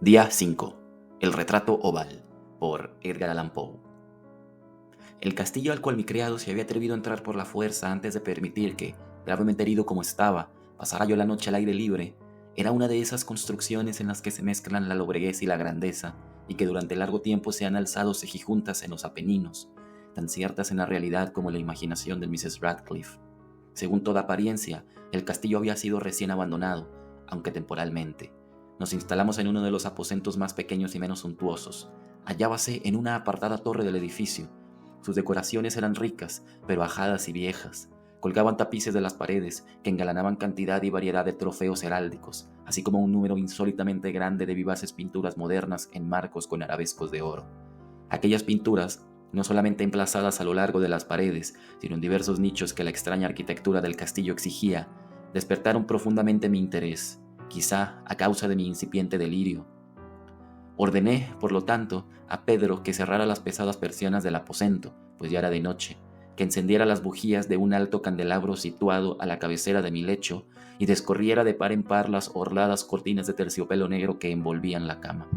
Día 5. El retrato oval, por Edgar Allan Poe. El castillo al cual mi criado se había atrevido a entrar por la fuerza antes de permitir que, gravemente herido como estaba, pasara yo la noche al aire libre, era una de esas construcciones en las que se mezclan la lobreguez y la grandeza, y que durante largo tiempo se han alzado cejijuntas en los Apeninos, tan ciertas en la realidad como en la imaginación de Mrs. Radcliffe. Según toda apariencia, el castillo había sido recién abandonado, aunque temporalmente. Nos instalamos en uno de los aposentos más pequeños y menos suntuosos. Hallábase en una apartada torre del edificio. Sus decoraciones eran ricas, pero ajadas y viejas. Colgaban tapices de las paredes que engalanaban cantidad y variedad de trofeos heráldicos, así como un número insólitamente grande de vivaces pinturas modernas en marcos con arabescos de oro. Aquellas pinturas, no solamente emplazadas a lo largo de las paredes, sino en diversos nichos que la extraña arquitectura del castillo exigía, despertaron profundamente mi interés, quizá a causa de mi incipiente delirio. Ordené, por lo tanto, a Pedro que cerrara las pesadas persianas del aposento, pues ya era de noche, que encendiera las bujías de un alto candelabro situado a la cabecera de mi lecho y descorriera de par en par las orladas cortinas de terciopelo negro que envolvían la cama.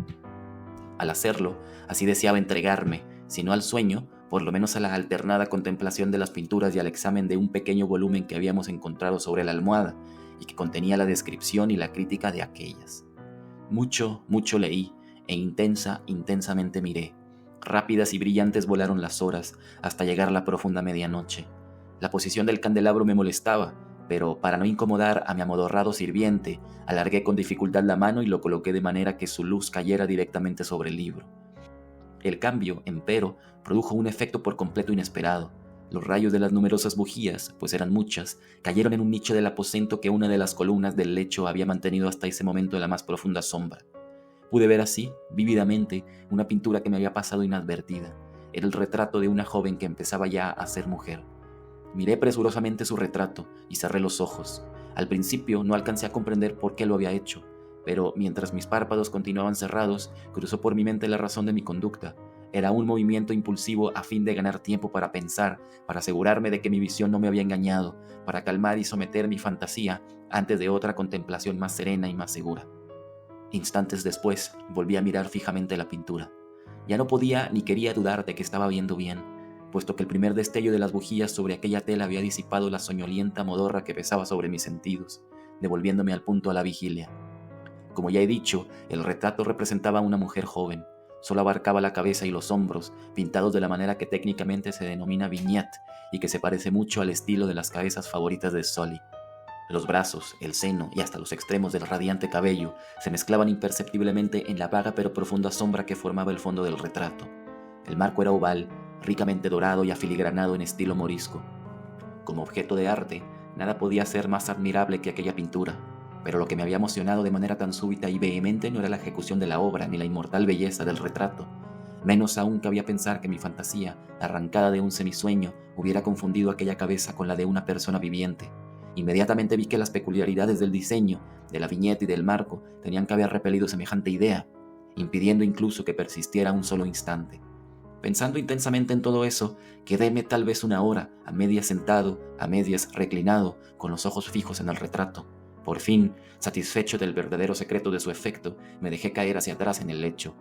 Al hacerlo, así deseaba entregarme, si no al sueño, por lo menos a la alternada contemplación de las pinturas y al examen de un pequeño volumen que habíamos encontrado sobre la almohada y que contenía la descripción y la crítica de aquellas. Mucho leí, e intensamente miré. Rápidas y brillantes volaron las horas hasta llegar la profunda medianoche. La posición del candelabro me molestaba, pero para no incomodar a mi amodorrado sirviente, alargué con dificultad la mano y lo coloqué de manera que su luz cayera directamente sobre el libro. El cambio, empero, produjo un efecto por completo inesperado. Los rayos de las numerosas bujías, pues eran muchas, cayeron en un nicho del aposento que una de las columnas del lecho había mantenido hasta ese momento en la más profunda sombra. Pude ver así, vívidamente, una pintura que me había pasado inadvertida. Era el retrato de una joven que empezaba ya a ser mujer. Miré presurosamente su retrato y cerré los ojos. Al principio no alcancé a comprender por qué lo había hecho, pero mientras mis párpados continuaban cerrados, cruzó por mi mente la razón de mi conducta. Era un movimiento impulsivo a fin de ganar tiempo para pensar, para asegurarme de que mi visión no me había engañado, para calmar y someter mi fantasía antes de otra contemplación más serena y más segura. Instantes después, volví a mirar fijamente la pintura. Ya no podía ni quería dudar de que estaba viendo bien, puesto que el primer destello de las bujías sobre aquella tela había disipado la soñolienta modorra que pesaba sobre mis sentidos, devolviéndome al punto a la vigilia. Como ya he dicho, el retrato representaba a una mujer joven. Solo abarcaba la cabeza y los hombros, pintados de la manera que técnicamente se denomina vignette y que se parece mucho al estilo de las cabezas favoritas de Sully. Los brazos, el seno y hasta los extremos del radiante cabello se mezclaban imperceptiblemente en la vaga pero profunda sombra que formaba el fondo del retrato. El marco era oval, ricamente dorado y afiligranado en estilo morisco. Como objeto de arte, nada podía ser más admirable que aquella pintura, pero lo que me había emocionado de manera tan súbita y vehemente no era la ejecución de la obra ni la inmortal belleza del retrato. Menos aún cabía pensar que mi fantasía, arrancada de un semisueño, hubiera confundido aquella cabeza con la de una persona viviente. Inmediatamente vi que las peculiaridades del diseño, de la viñeta y del marco tenían que haber repelido semejante idea, impidiendo incluso que persistiera un solo instante. Pensando intensamente en todo eso, quedéme tal vez una hora, a medias sentado, a medias reclinado, con los ojos fijos en el retrato. Por fin, satisfecho del verdadero secreto de su efecto, me dejé caer hacia atrás en el lecho.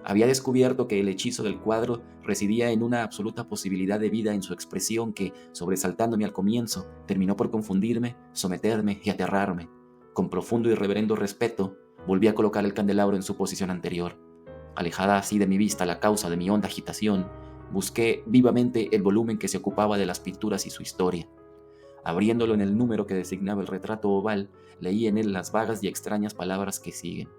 Había descubierto que el hechizo del cuadro residía en una absoluta posibilidad de vida en su expresión que, sobresaltándome al comienzo, terminó por confundirme, someterme y aterrarme. Con profundo y reverendo respeto, volví a colocar el candelabro en su posición anterior. Alejada así de mi vista la causa de mi honda agitación, busqué vivamente el volumen que se ocupaba de las pinturas y su historia. Abriéndolo en el número que designaba el retrato oval, leí en él las vagas y extrañas palabras que siguen.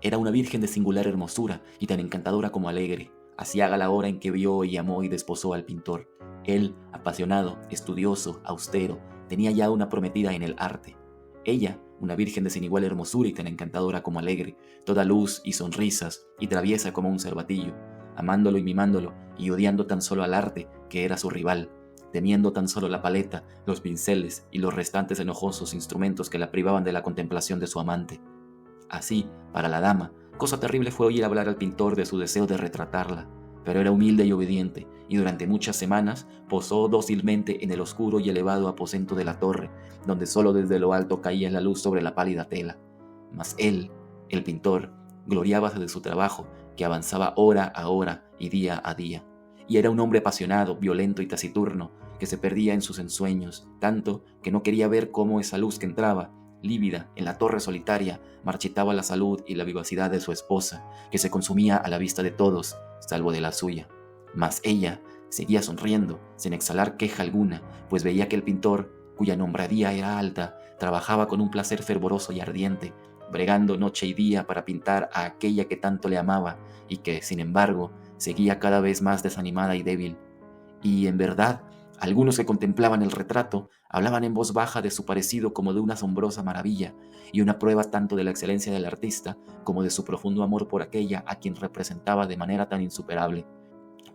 Era una virgen de singular hermosura y tan encantadora como alegre, aciaga la hora en que vio y amó y desposó al pintor. Él, apasionado, estudioso, austero, tenía ya una prometida en el arte. Ella, una virgen de sin igual hermosura y tan encantadora como alegre, toda luz y sonrisas, y traviesa como un cervatillo, amándolo y mimándolo, y odiando tan solo al arte, que era su rival, temiendo tan solo la paleta, los pinceles y los restantes enojosos instrumentos que la privaban de la contemplación de su amante. Así, para la dama, cosa terrible fue oír hablar al pintor de su deseo de retratarla, pero era humilde y obediente, y durante muchas semanas posó dócilmente en el oscuro y elevado aposento de la torre, donde solo desde lo alto caía la luz sobre la pálida tela. Mas él, el pintor, gloriábase de su trabajo, que avanzaba hora a hora y día a día. Y era un hombre apasionado, violento y taciturno, que se perdía en sus ensueños, tanto que no quería ver cómo esa luz que entraba, lívida, en la torre solitaria, marchitaba la salud y la vivacidad de su esposa, que se consumía a la vista de todos, salvo de la suya. Mas ella seguía sonriendo, sin exhalar queja alguna, pues veía que el pintor, cuya nombradía era alta, trabajaba con un placer fervoroso y ardiente, bregando noche y día para pintar a aquella que tanto le amaba y que, sin embargo, seguía cada vez más desanimada y débil. Y, en verdad, algunos que contemplaban el retrato hablaban en voz baja de su parecido como de una asombrosa maravilla y una prueba tanto de la excelencia del artista como de su profundo amor por aquella a quien representaba de manera tan insuperable.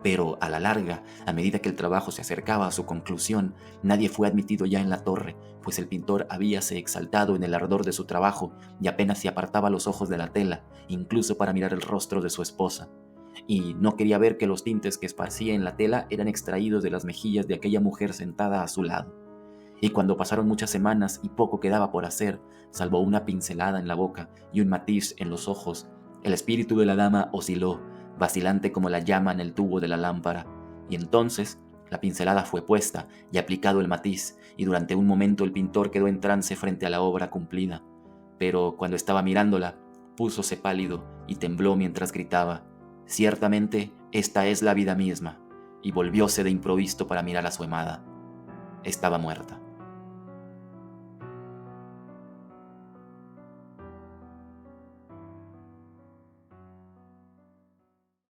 Pero a la larga, a medida que el trabajo se acercaba a su conclusión, nadie fue admitido ya en la torre, pues el pintor habíase exaltado en el ardor de su trabajo y apenas se apartaba los ojos de la tela, incluso para mirar el rostro de su esposa. Y no quería ver que los tintes que esparcía en la tela eran extraídos de las mejillas de aquella mujer sentada a su lado. Y cuando pasaron muchas semanas y poco quedaba por hacer, salvo una pincelada en la boca y un matiz en los ojos, el espíritu de la dama osciló, vacilante como la llama en el tubo de la lámpara, y entonces la pincelada fue puesta y aplicado el matiz, y durante un momento el pintor quedó en trance frente a la obra cumplida. Pero cuando estaba mirándola, púsose pálido y tembló mientras gritaba: «Ciertamente, esta es la vida misma», y volvióse de improviso para mirar a su amada. Estaba muerta.